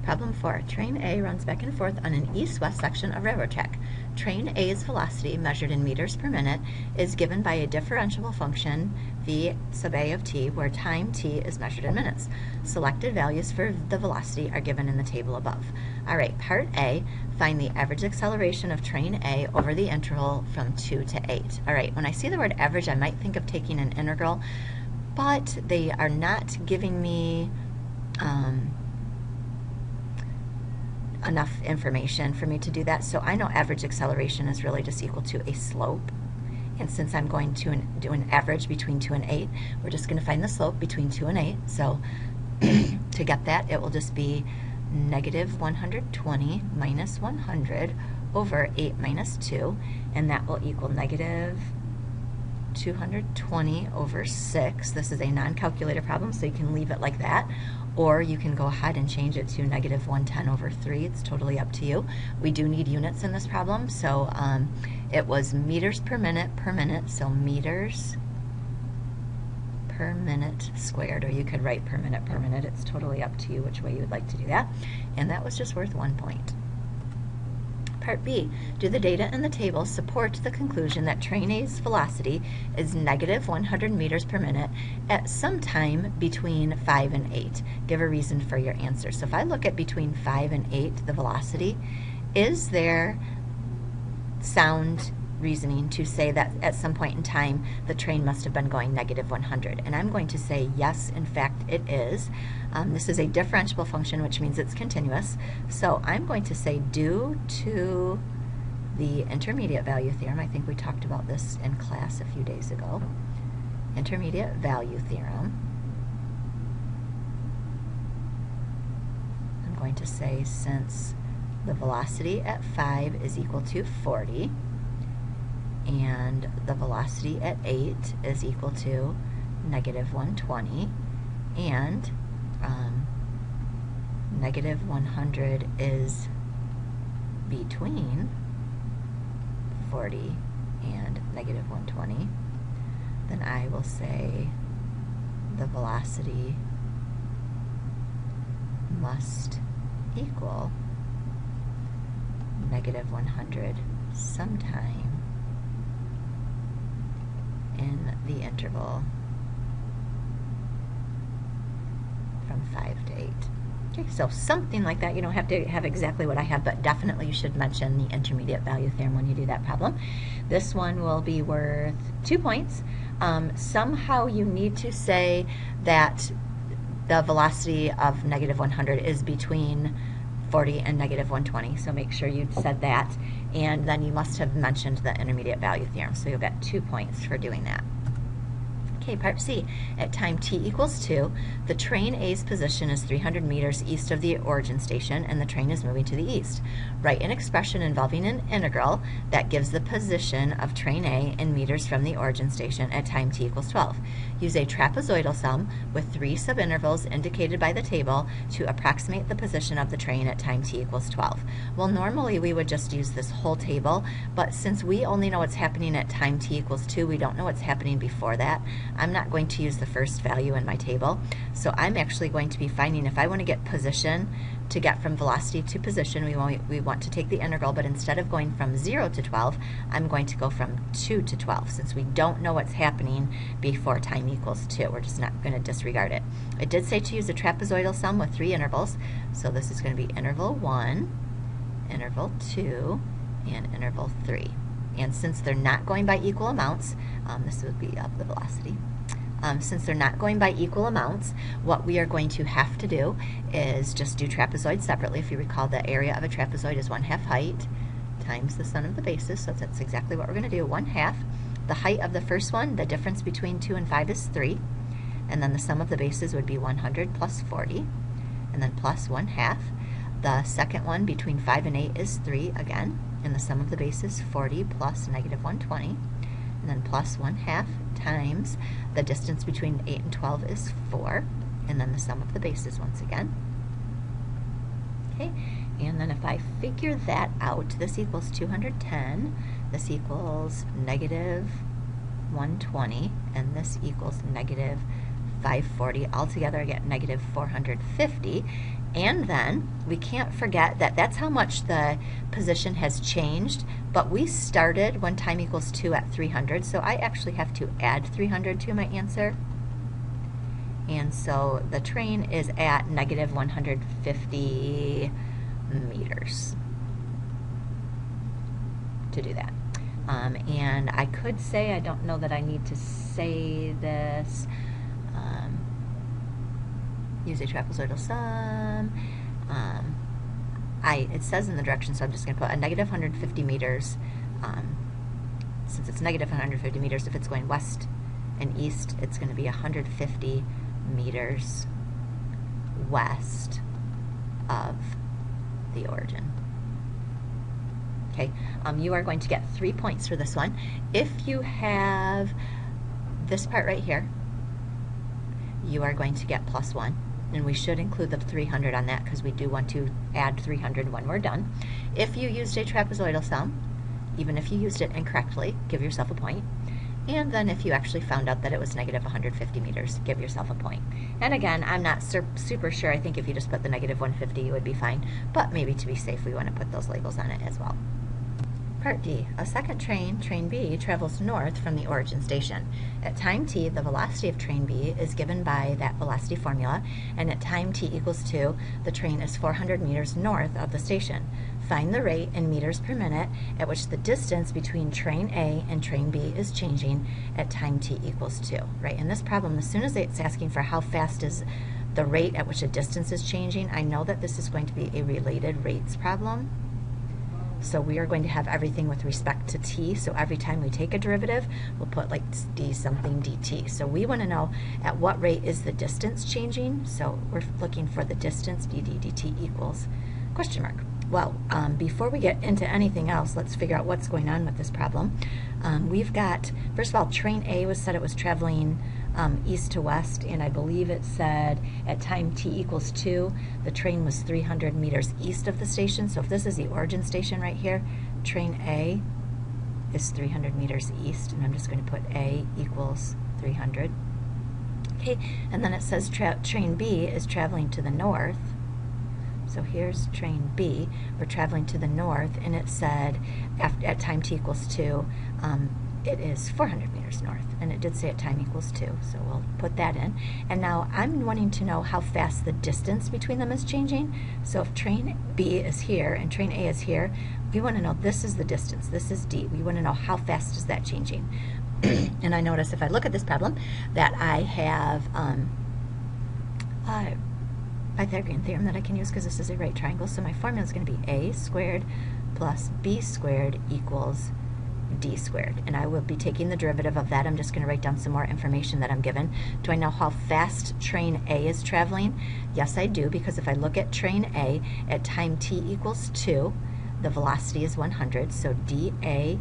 Problem 4. Train A runs back and forth on an east-west section of railroad track. Train A's velocity, measured in meters per minute, is given by a differentiable function v sub a of t, where time t is measured in minutes. Selected values for the velocity are given in the table above. All right, part A, find the average acceleration of train A over the interval from 2 to 8. All right, when I see the word average, I might think of taking an integral, but they are not giving me enough information for me to do that. So I know average acceleration is really just equal to a slope. And since I'm going to do an average between 2 and 8, we're just going to find the slope between 2 and 8. So to get that, it will just be negative 120 minus 100 over 8 minus 2, and that will equal negative 220 over 6. This is a non-calculator problem, so you can leave it like that, or you can go ahead and change it to negative 110 over 3. It's totally up to you. We do need units in this problem, so it was meters per minute, so meters per minute squared, or you could write per minute. It's totally up to you which way you would like to do that, and that was just worth 1 point. Part B, do the data in the table support the conclusion that train A's velocity is negative 100 meters per minute at some time between 5 and 8? Give a reason for your answer. So if I look at between 5 and 8, the velocity, is there sound reasoning to say that at some point in time the train must have been going negative 100? And I'm going to say yes, in fact it is. This is a differentiable function, which means it's continuous. So I'm going to say due to the intermediate value theorem. I think we talked about this in class a few days ago. Intermediate value theorem. I'm going to say since the velocity at 5 is equal to 40, and the velocity at 8 is equal to negative 120, and negative 100 is between 40 and negative 120, then I will say the velocity must equal negative 100 sometime in the interval from 5 to 8. Okay, so something like that. You don't have to have exactly what I have, but definitely you should mention the intermediate value theorem when you do that problem. This one will be worth 2 points. Somehow you need to say that the velocity of negative 100 is between 40 and negative 120, so make sure you said that, and then you must have mentioned the intermediate value theorem, so you'll get 2 points for doing that. Okay, part C. At time t equals 2, the train A's position is 300 meters east of the origin station, and the train is moving to the east. Write an expression involving an integral that gives the position of train A in meters from the origin station at time t equals 12. Use a trapezoidal sum with 3 subintervals indicated by the table to approximate the position of the train at time t equals 12. Well, normally we would just use this whole table, but since we only know what's happening at time t equals 2, we don't know what's happening before that. I'm not going to use the first value in my table, so I'm actually going to be finding, if I want to get position, to get from velocity to position, we want to take the integral, but instead of going from 0 to 12, I'm going to go from 2 to 12, since we don't know what's happening before time equals 2. We're just not going to disregard it. It did say to use a trapezoidal sum with 3 intervals, so this is going to be interval 1, interval 2, and interval 3. And since they're not going by equal amounts, this would be of the velocity. Since they're not going by equal amounts, what we are going to have to do is just do trapezoids separately. If you recall, the area of a trapezoid is 1/2 height times the sum of the bases, so that's exactly what we're going to do, 1/2. The height of the first one, the difference between 2 and 5 is 3, and then the sum of the bases would be 100 plus 40, and then plus 1/2. The second one, between 5 and 8, is 3 again, and the sum of the bases 40 plus negative 120, and then plus 1/2 times the distance between 8 and 12 is 4, and then the sum of the bases once again. Okay, and then if I figure that out, this equals 210, this equals negative 120, and this equals negative 540. Altogether I get negative 450, And then we can't forget that that's how much the position has changed, but we started when time equals 2 at 300, so I actually have to add 300 to my answer. And so the train is at negative 150 meters to do that. And I could say, I don't know that I need to say this, use a trapezoidal sum. It says in the direction, so I'm just going to put a negative 150 meters. Since it's negative 150 meters, if it's going west and east, it's going to be 150 meters west of the origin. Okay, you are going to get 3 points for this one. If you have this part right here, you are going to get +1. And we should include the 300 on that because we do want to add 300 when we're done. If you used a trapezoidal sum, even if you used it incorrectly, give yourself a point. And then if you actually found out that it was negative 150 meters, give yourself a point. And again, I'm not super sure. I think if you just put the negative 150, you would be fine. But maybe to be safe, we want to put those labels on it as well. Part D, a second train, train B, travels north from the origin station. At time t, the velocity of train B is given by that velocity formula, and at time t equals 2, the train is 400 meters north of the station. Find the rate in meters per minute at which the distance between train A and train B is changing at time t equals 2. Right? In this problem, as soon as it's asking for how fast is the rate at which a distance is changing, I know that this is going to be a related rates problem. So we are going to have everything with respect to t. So every time we take a derivative, we'll put like d something dt. So we want to know at what rate is the distance changing. So we're looking for the distance dd dt equals question mark. Well, before we get into anything else, let's figure out what's going on with this problem. We've got, first of all, train A was said it was traveling east to west, and I believe it said at time t equals 2, the train was 300 meters east of the station. So if this is the origin station right here, train A is 300 meters east, and I'm just going to put A equals 300. Okay, and then it says train B is traveling to the north. So here's train B. We're traveling to the north, and it said at time t equals 2, it is 400 meters north, and it did say at time equals 2, so we'll put that in. And now I'm wanting to know how fast the distance between them is changing. So if train B is here and train A is here, we want to know this is the distance, this is d. We want to know how fast is that changing. And I notice if I look at this problem that I have Pythagorean theorem that I can use because this is a right triangle. So my formula is going to be a squared plus b squared equals d squared. And I will be taking the derivative of that. I'm just going to write down some more information that I'm given. Do I know how fast train A is traveling? Yes, I do, because if I look at train A at time t equals 2, the velocity is 100. So dA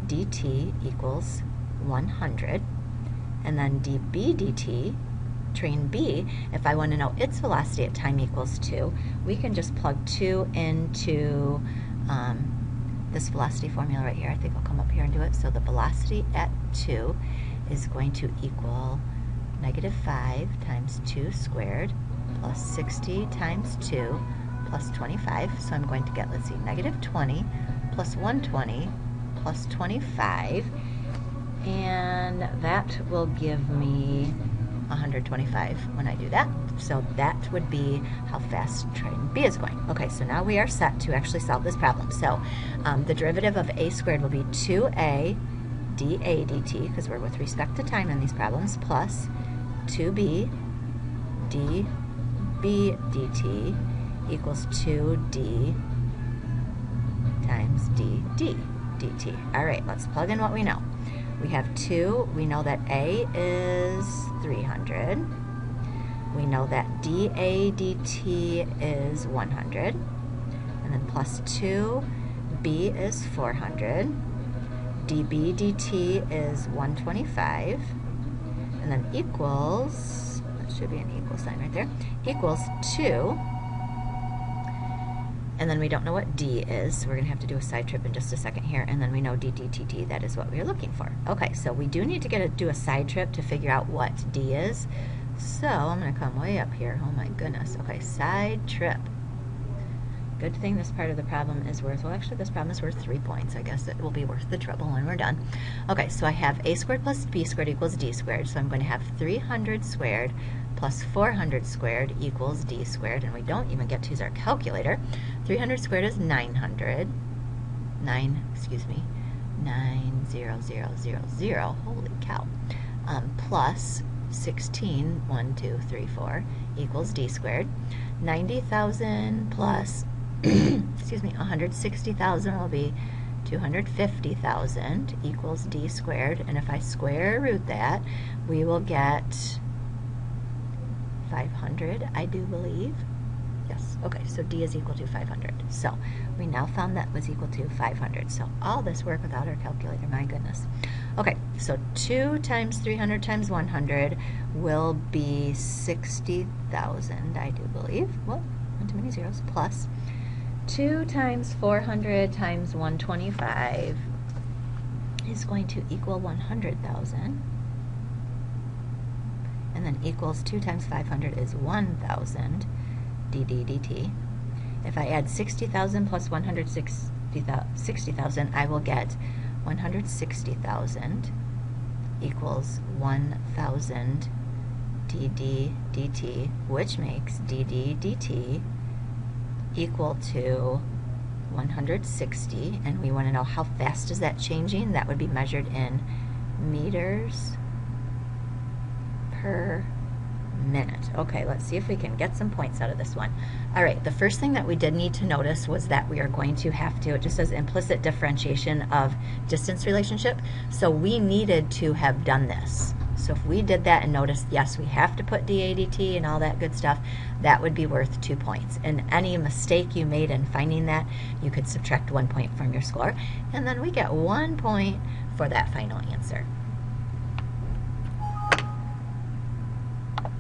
dt equals 100. And then dB dt, train B, if I want to know its velocity at time equals 2, we can just plug 2 into this velocity formula right here. I think I'll come up here and do it. So the velocity at 2 is going to equal negative 5 times 2 squared plus 60 times 2 plus 25. So I'm going to get, let's see, negative 20 plus 120 plus 25, and that will give me 125 when I do that. So that would be how fast train B is going. Okay, so now we are set to actually solve this problem. So the derivative of a squared will be 2a dA dt, because we're with respect to time in these problems, plus 2b dB dt equals 2d times dd dt. All right, let's plug in what we know. We have 2. We know that A is 300. We know that dA dt is 100. And then plus 2, B is 400. dB dt is 125. And then equals, that should be an equal sign right there, equals 2. And then we don't know what d is, so we're going to have to do a side trip in just a second here, and then we know ddtt, that is what we are looking for. Okay, so we do need to do a side trip to figure out what d is, So I'm going to come way up here. Oh my goodness. Okay, side trip. Good thing this part of the problem is worth, well actually this problem is worth 3 points. I guess it will be worth the trouble when we're done. Okay, so I have a squared plus b squared equals d squared. So I'm going to have 300 squared plus 400 squared equals d squared. And we don't even get to use our calculator. 300 squared is 900. 90000. Holy cow. Plus 16, 1, 2, 3, 4 equals d squared. 90,000 plus excuse me, 160,000 will be 250,000 equals d squared. And if I square root that, we will get 500, I do believe. Yes, okay, so d is equal to 500. So we now found that was equal to 500. So all this work without our calculator, my goodness. Okay, so 2 times 300 times 100 will be 60,000, I do believe. Well, one too many zeros. Plus 2 times 400 times 125 is going to equal 100,000. And then equals 2 times 500 is 1,000 dt. If I add 60,000 plus 160,000, I will get 160,000 equals 1,000 dt, which makes dt equal to 160. And we want to know how fast is that changing. That would be measured in meters per minute. Okay, let's see if we can get some points out of this one. All right, the first thing that we did need to notice was that we are going to have to, it just says implicit differentiation of distance relationship. So we needed to have done this. So if we did that and noticed, yes, we have to put dAdt and all that good stuff, that would be worth 2 points. And any mistake you made in finding that, you could subtract 1 point from your score. And then we get 1 point for that final answer.